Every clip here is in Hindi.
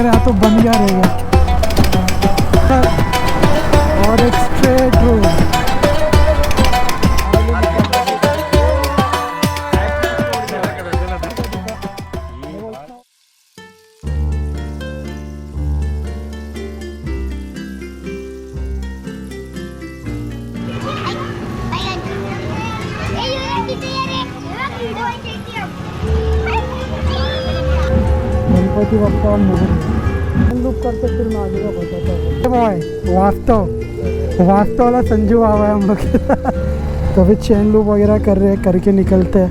वगैरह तो बन गया रहेगा। और एक straight road, Ganpati Bappa loop करके फिर मैं आगे का बताता हूँ। वास्तव वाला संजू आवा है हम लोग तो अभी चेन लूप वगैरह कर रहे हैं, करके निकलते हैं।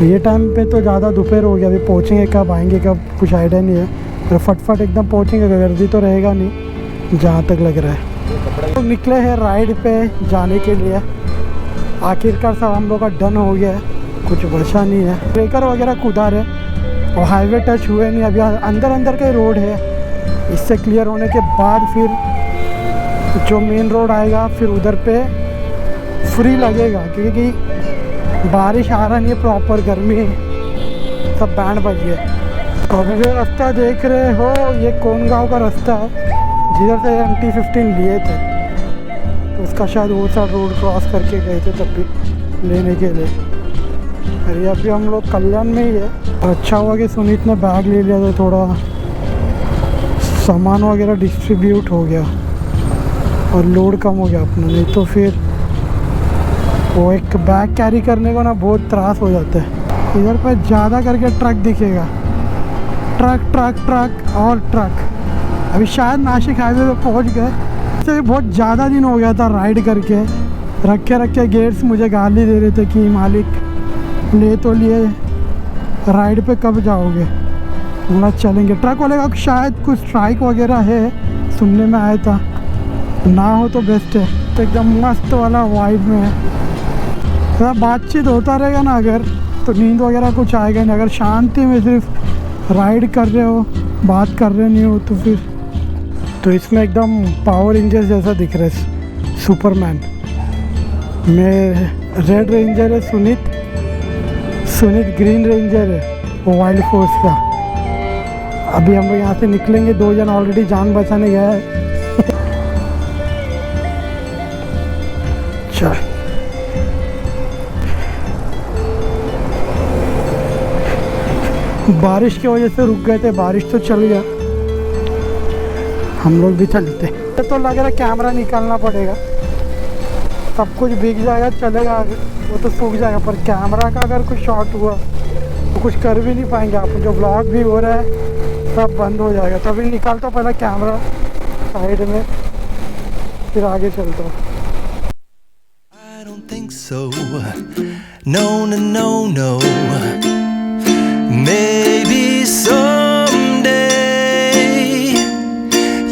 ये टाइम पे तो ज़्यादा दोपहर हो गया, अभी पहुँचेंगे कब आएंगे कब कुछ आइडिया नहीं है, तो फटफट एकदम पहुँचेंगे, गर्दी तो रहेगा नहीं जहाँ तक लग रहा है। तो निकले हैं राइड पे जाने के लिए, आखिरकार सब हम लोग का डन हो गया है, कुछ बचा नहीं है। ब्रेकर वगैरह कूदा रहे और हाईवे टच हुए नहीं, अभी अंदर का ही रोड है। इससे क्लियर होने के बाद फिर जो मेन रोड आएगा फिर उधर पे फ्री लगेगा, क्योंकि बारिश आ रहा नहीं है, प्रॉपर गर्मी सब बैंड बज गया। तो अभी जो रास्ता देख रहे हो ये कौन गाँव का रास्ता है, जिधर से MT-15 लिए थे, तो उसका शायद वो सा रोड क्रॉस करके गए थे तब भी लेने के लिए। अरे अभी हम लोग कल्याण में ही है। अच्छा हुआ कि सुनीत ने बैग ले लिया तो थोड़ा सामान वगैरह डिस्ट्रीब्यूट हो गया और लोड कम हो गया अपना, नहीं तो फिर वो एक बैग कैरी करने को ना बहुत त्रास हो जाता है। इधर पर ज़्यादा करके ट्रक दिखेगा, ट्रक और ट्रक। अभी शायद नासिक हाईवे पे पहुंच गए। इससे बहुत ज़्यादा दिन हो गया था राइड करके, रखे गेट्स मुझे गाली दे रहे थे कि मालिक ले तो लिए, राइड पे कब जाओगे, बोला चलेंगे। ट्रक वाले का शायद कुछ स्ट्राइक वगैरह है, सुनने में आया था, ना हो तो बेस्ट है। तो एकदम मस्त वाला वाइब में है, थोड़ा बातचीत होता रहेगा ना अगर, तो नींद वगैरह कुछ आएगा नहीं। अगर शांति में सिर्फ राइड कर रहे हो, बात कर रहे नहीं हो, तो फिर तो इसमें एकदम पावर रेंजर जैसा दिख रहा है, सुपरमैन में। रेड रेंजर है सुनीत ग्रीन रेंजर है वाइल्ड फोर्स का। अभी हम लोग यहाँ से निकलेंगे, 2 जन ऑलरेडी जान बचाने गया है। चल बारिश की वजह से रुक गए थे, बारिश तो चल गया, हम लोग भी चलते। तो लग रहा है कैमरा निकालना पड़ेगा, सब कुछ भीग जाएगा चलेगा, वो तो सूख जाएगा, पर कैमरा का अगर कुछ शॉट हुआ तो कुछ कर भी नहीं पाएंगे आप। जो ब्लॉग भी हो रहा है सब बंद हो जाएगा। तो अभी निकालता हूँ पहले कैमरा साइड में, फिर आगे चलता हूँ। I don't think so. No. Maybe someday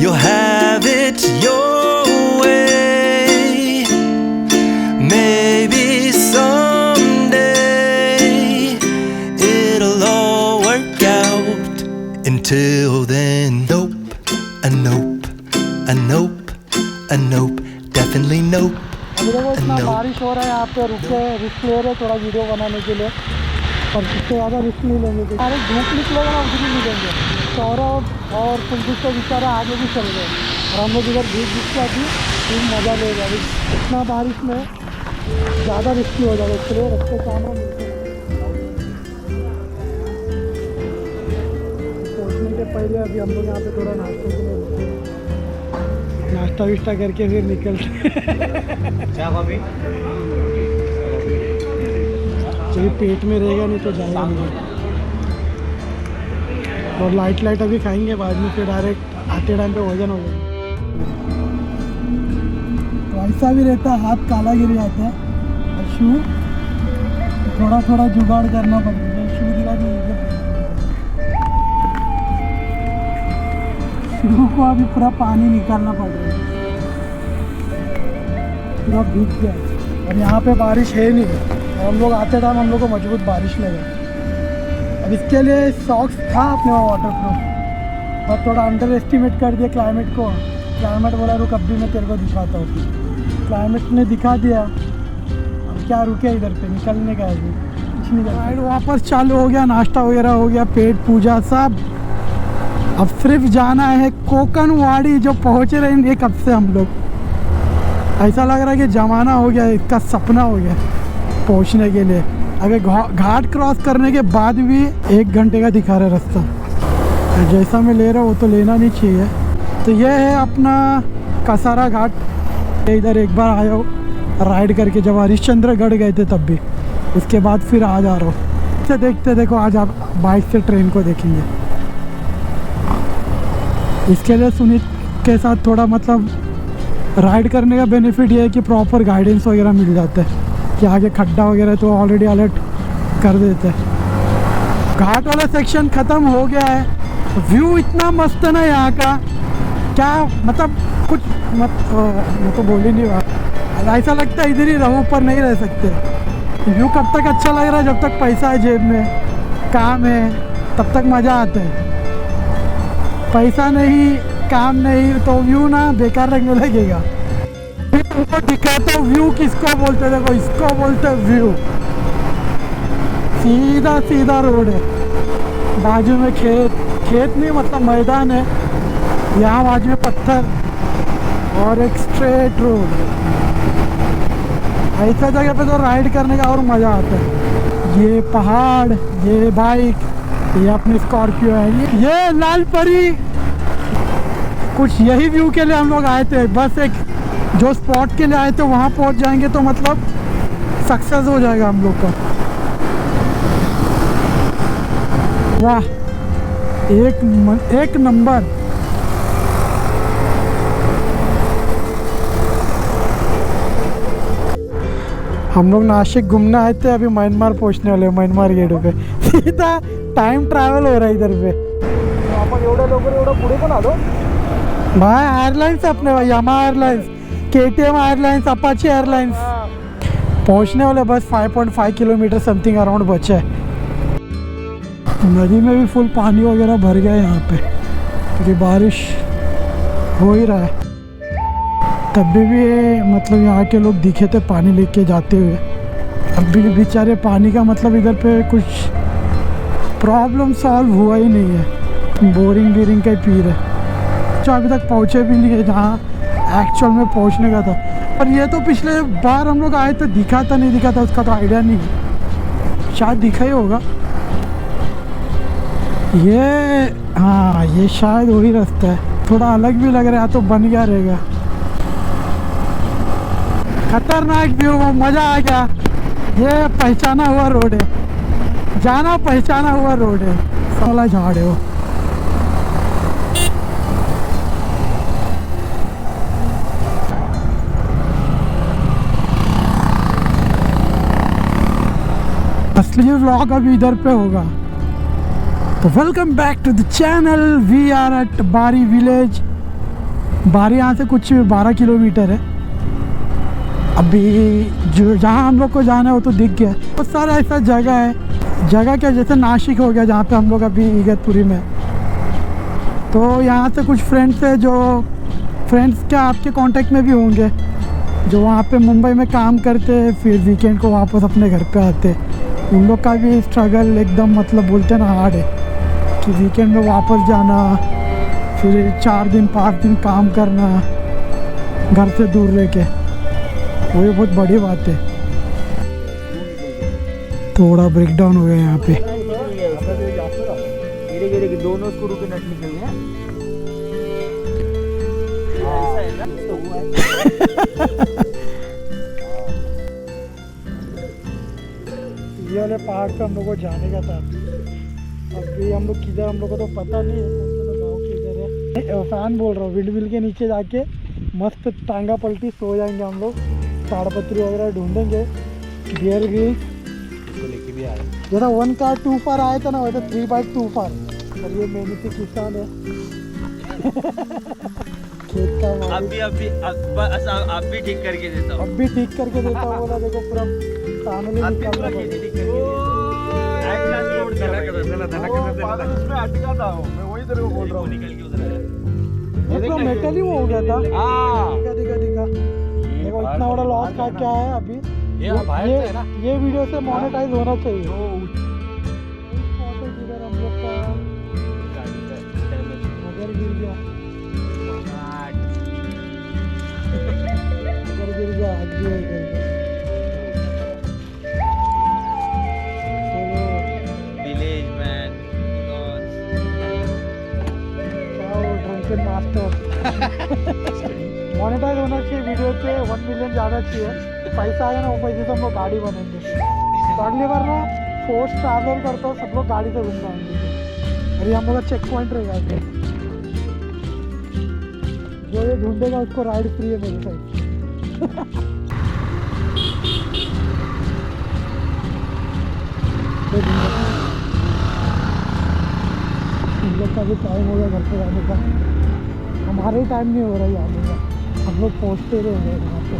you'll have it your way. Maybe someday it'll all work out. Until then, nope, definitely nope. अभी देखो इतना बारिश हो रहा है यहाँ पे, रुके रिस्क ले रहे थोड़ा वीडियो बनाने के लिए, पर इससे ज़्यादा रिस्क नहीं लेंगे। अरे धूप निकलेगा ना उधर नहीं लेंगे। सौरभ और कुलदीप के बेचारा आगे भी चल गए और हम लोग इधर भीग का भी खूब मज़ा लेगा। अभी इतना बारिश में ज़्यादा रिस्की हो जाएगा, इसलिए रस्ते कैमरा मिलते हैं। पहुँचने के पहले अभी हम लोग यहाँ पे थोड़ा नाश्ते के लिए नाश्ता विश्ता करके फिर निकलते क्या भाभी, चलिए पेट में रहेगा नहीं तो जाएगा नहीं। और लाइट अभी खाएंगे, बाद में फिर डायरेक्ट आते टाइम पे वजन हो जाएगा। तो ऐसा भी रहता है, हाथ काला गिर जाता है। और शू थोड़ा जुगाड़ करना पड़ता है। शू दिला शू को अभी पूरा पानी निकालना पड़ रहा है, पूरा भीग गया। और यहाँ पे बारिश है नहीं, और हम लोग आते टाइम हम लोग को मजबूत बारिश लगा। अब इसके लिए सॉक्स था अपने वहाँ वाटर प्रूफ, और थोड़ा अंडर एस्टिमेट कर दिया क्लाइमेट को। क्लाइमेट बोला रुक अब भी मैं तेरे को दिखाता हूँ। क्लाइमेट ने दिखा दिया, अब क्या रुके इधर पे, निकलने का अभी कुछ नहीं। राइड वापस चालू हो गया, नाश्ता वगैरह हो गया, पेट पूजा सब। अब सिर्फ जाना है कोकनवाड़ी, जो पहुँच रहे हैं कब से हम लोग। ऐसा लग रहा है कि जमाना हो गया, इसका सपना हो गया पहुँचने के लिए। अगर घाट क्रॉस करने के बाद भी 1 घंटे का दिखा रहा है रास्ता। जैसा मैं ले रहा हूँ वो तो लेना नहीं चाहिए। तो ये है अपना कसारा घाट। इधर एक बार आया हूँ राइड करके, जब हरिश्चंद्रगढ़ गए थे तब भी। उसके बाद फिर आज आ रहा हूँ। इसे देखते देखो, आज आप बाइक से ट्रेन को देखेंगे। इसके लिए सुनीत के साथ थोड़ा मतलब राइड करने का बेनिफिट ये है कि प्रॉपर गाइडेंस वगैरह मिल जाता है कि आगे खड्डा वगैरह तो ऑलरेडी अलर्ट कर देते हैं। घाट वाला सेक्शन ख़त्म हो गया है। व्यू इतना मस्त है ना यहाँ का, क्या मतलब कुछ मैं तो बोल ही नहीं रहा। ऐसा लगता है इधर ही रहूँ, पर नहीं रह सकते। व्यू कब तक अच्छा लग रहा है, जब तक पैसा है जेब में, काम है, तब तक मज़ा आता है। पैसा नहीं, काम नहीं, तो व्यू ना बेकार लगने लगेगा। उनको दिखाता हूँ व्यू किसको बोलते हैं। देखो इसको बोलते हैं व्यू। सीधा सीधा रोड है, बाजू में खेत नहीं मतलब मैदान है, यहाँ बाजू में पत्थर और एक स्ट्रेट रोड। ऐसा जगह पे तो राइड करने का और मज़ा आता है। ये पहाड़, ये बाइक, ये अपनी स्कॉर्पियो है, ये लाल परी। कुछ यही व्यू के लिए हम लोग आए थे। बस एक जो स्पॉट के लिए आए थे वहाँ पहुँच जाएंगे तो मतलब सक्सेस हो जाएगा हम लोग का। वाह, एक नंबर। हम लोग नासिक घूमने आए थे, अभी म्यांमार पहुंचने वाले, म्यांमार गेट पे। सीधा टाइम ट्रैवल हो रहा है इधर पे। आपण एवढ्या लवकर एवढं पुढे पण आलो भाई। एयरलाइंस अपने भाई, Yamaha airlines, KTM airlines, Apache airlines. पहुंचने वाले बस 5.5 किलोमीटर समथिंग अराउंड बचे है। नदी में भी फुल पानी वगैरह भर गया है यहाँ पे, क्योंकि बारिश हो ही रहा है। तभी भी मतलब यहाँ के लोग दिखे थे पानी लेके जाते हुए। अभी बेचारे पानी का मतलब इधर पे कुछ प्रॉब्लम सॉल्व हुआ ही नहीं है। बोरिंग का ही पी रहे, जो अभी तक पहुँचे भी नहीं है जहाँ एक्चुअल में पहुँचने का था। पर ये तो पिछले बार हम लोग आए थे, दिखा था नहीं दिखा था उसका तो आइडिया नहीं है, शायद दिखा ही होगा। ये हाँ, ये शायद वही रास्ता है। थोड़ा अलग भी लग रहा है, तो बन गया रहेगा। खतरनाक व्यू, मज़ा आ गया। ये पहचाना हुआ रोड है, जाना पहचाना हुआ रोड है। साला झाड़ है वो। असली व्लॉग अभी इधर पे होगा। तो welcome back to the channel. We are at Bari village. Bari यहाँ से कुछ 12 किलोमीटर है। अभी जो जहाँ हम लोग को जाना है वो तो दिख गया। बहुत सारा ऐसा जगह है, जगह क्या जैसे नासिक हो गया जहाँ पे हम लोग अभी इगतपुरी में। तो यहाँ से कुछ फ्रेंड्स है, जो फ्रेंड्स क्या आपके कांटेक्ट में भी होंगे, जो वहाँ पे मुंबई में काम करते हैं, फिर वीकेंड को वापस अपने घर पे आते। उन लोग का भी स्ट्रगल एकदम मतलब बोलते हैं ना हार्ड है, कि वीकेंड में वापस जाना, फिर 4 दिन 5 दिन काम करना घर से दूर रह के, वो ये बहुत बड़ी बात है। थोड़ा ब्रेक डाउन हो गया यहाँ पे। गिरे दोनों स्क्रू के नट निकल गए। ये वाले पहाड़ पे हम लोग को जाने का था। अभी हम लोग किधर, हम लोग को तो पता नहीं है कौन सा गाँव किधर है। फैन बोल रहा हूँ, विंड के नीचे जाके मस्त टांगा पलटी सो जाएंगे हम लोग। ताड़पत्री वगैरह ढूंढेंगे, बियर ग्रिल लेके भी आए। जैसा 1 कार 2 फार आया था ना, वैसे 3 बाइक 2 फार। और ये मेहनती किसान है। खेत का आप भी ठीक करके देता हूँ। अब भी ठीक करके देता हूँ। बोला देखो पूरा फैमिली निकालना अटका था, मैं वही तेरे को बोल रहा हूँ। निकल के उधर मेटल ही हो गया था। दिखा देखो इतना बड़ा लॉस खा क्या है अभी। ये वीडियो से मोनेटाइज होना चाहिए। हम लोग का अगर गिर गया हाथ भी हो गया। Village man. Drunken master monetize होना चाहिए वीडियो पे 1 मिलियन ज़्यादा चाहिए। पैसा आया ना वो पैसे से हम लोग गाड़ी बनेंगे। तो अगली बार ना फोर्स ट्रैवल करता हूँ सब लोग गाड़ी से घूमना आएंगे और ये हम लोग का चेक पॉइंट रहेगा आगे। जो ये ढूंढेगा उसको राइड फ्री है मेरे साइड। हम लोग का भी टाइम हो गया घर पे जाने का। हमारे ही टाइम नहीं हो रहा है आने का। हम लोग पहुँचते रहेंगे वहाँ पे।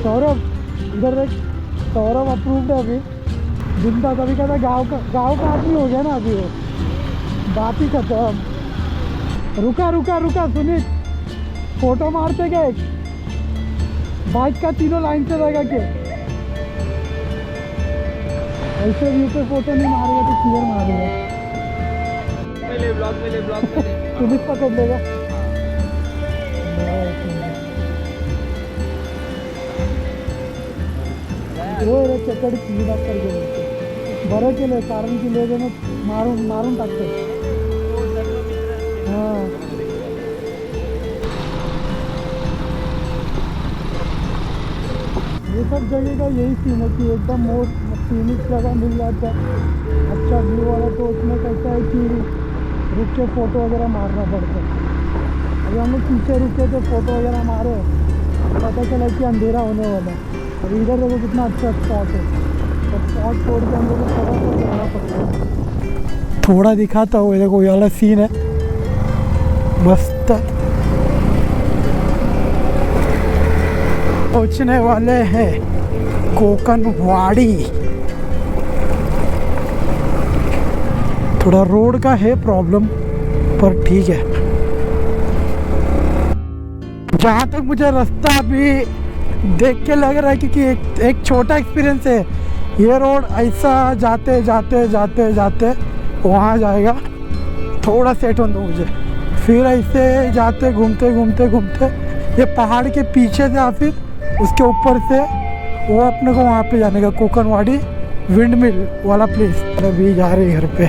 सौरभ इधर देख, सौरभ अप्रूव्ड है अभी। जिंदा तभी कहता गाँव का आदमी हो गया ना अभी वो। बात ही खत्म। रुका रुका रुका सुनीत, फोटो मारते गए बाइक का तीनों लाइन से रहेगा के ऐसे व्यू पे फोटो नहीं मारेगा तो क्लियर मारेगा। ब्लॉग में सुनीत पकड़ लेगा। वो चकड क्लीन अप कर गेले बरं केलं कारण की लोक मारून टाकतात। हाँ ये सब जगह का यही सीन है कि एकदम मोस्ट सीनिक जगह मिल जाता है अच्छा व्यू वाला। तो उसमें कैसा है कि रुक के फ़ोटो वगैरह मारना पड़ता है। अभी हम लोग पीछे रुके थे फ़ोटो वगैरह मारे, पता चला कि अंधेरा होने वाला है। अभी इधर देखो कितना अच्छा स्पॉट है। तो स्पॉट छोड़ के हम लोग को थोड़ा जाना पड़ता है। थोड़ा दिखाता हूँ, देखो ये वाला सीन है मस्त। पहुँचने वाले हैं कोकनवाड़ी। थोड़ा रोड का है प्रॉब्लम पर ठीक है। जहाँ तक मुझे रास्ता अभी देख के लग रहा है क्योंकि एक छोटा एक्सपीरियंस है। ये रोड ऐसा जाते जाते जाते जाते वहाँ जाएगा, थोड़ा सेट होने दो मुझे। फिर ऐसे जाते घूमते घूमते घूमते ये पहाड़ के पीछे से या फिर उसके ऊपर से वो अपने को वहाँ पे जाने का कोकनवाड़ी विंड मिल वाला प्लेस। अभी जा रहे घर पे।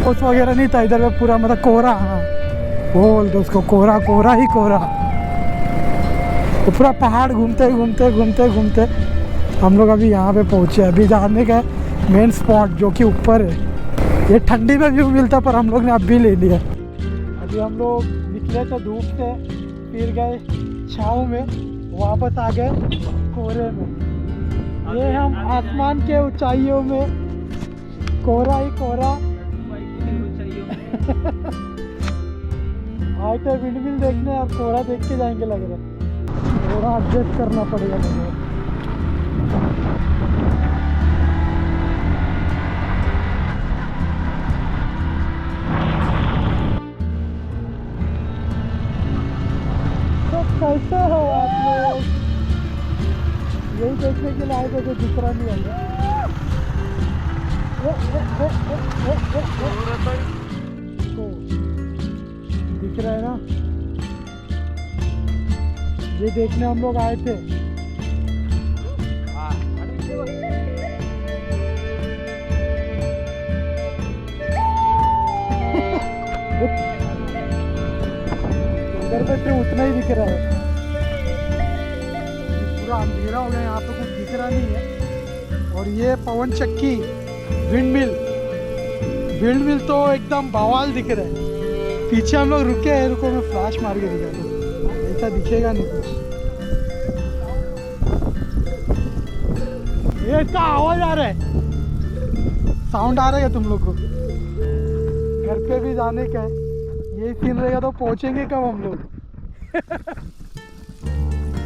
कुछ वगैरह नहीं था इधर में, पूरा मतलब कोहरा। हाँ बोल दो उसको, कोहरा कोहरा ही कोहरा। तो पूरा पहाड़ घूमते घूमते घूमते घूमते हम लोग अभी यहाँ पे पहुँचे। अभी जाने का मेन स्पॉट जो कि ऊपर है। ये ठंडी में व्यू मिलता पर हम लोग ने अभी ले लिया। अभी हम लोग निकले थे धूप से, फिर गए छाँव में, वापस आ गए कोहरे में। ये हम आसमान के ऊंचाइयों में कोहरा ही कोहरा। आए थे विंडमिल देखने और कोहरा देख के जाएंगे लग रहा है। थोड़ा एडजस्ट करना पड़ेगा मुझे। तो कैसे हो आप लोग? यही देखने के लिए आए थे जो दूसरा नहीं है। दिख रहा है ना, ये देखने हम लोग आए थे। इधर पे सिर्फ उतना ही दिख रहा है, पूरा अंधेरा हो गया, यहाँ पे कुछ दिख रहा नहीं है। और ये पवन चक्की विंड मिल तो एकदम बवाल दिख रहा है। पीछे हम लोग रुके हैं, रुको मैं फ्लैश मार के दिखा दूँ, ऐसा दिखेगा नहीं कुछ। ये इसका आवाज आ रहा है, साउंड आ रहा है तुम लोग को? घर पे भी जाने का है, ये सीन रहेगा तो पहुंचेंगे कब हम लोग?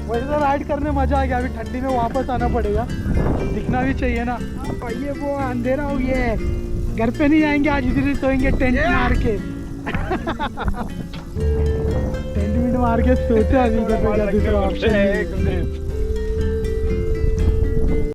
वैसे तो राइड करने मजा आ गया, अभी ठंडी में वापस आना पड़ेगा, दिखना भी चाहिए ना। ये वो अंधेरा हो गया है, घर पे नहीं आएंगे आज, इधर ही सोएंगे टेंट मार के। टेंट मार के सोते हैं अभी, घर पे क्या दूसरा ऑप्शन नहीं है।